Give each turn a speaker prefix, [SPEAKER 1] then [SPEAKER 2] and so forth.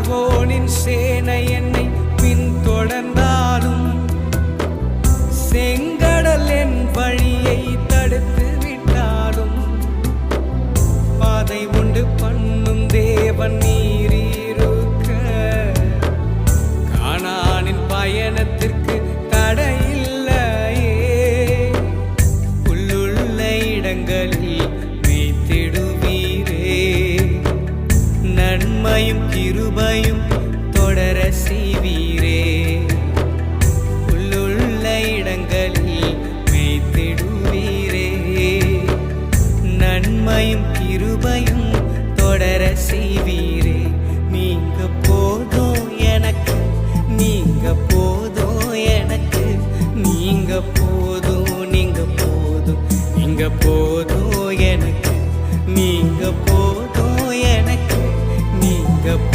[SPEAKER 1] பார்வோனின் சேனை என்னை பின்தொடர்ந்தாலும் செங்கடல் என் வழியை தடுத்து விட்டாலும் பாதை உண்டு பண்ணும் தேவன் நீரிருக்க கானானின் பயணத்திற்கு தடையில்லையே. புல்லுள்ள இடங்களில் மேய்த்திடுவீரே, நன்மையும் கிருபையும் தொடர செய்வீர்.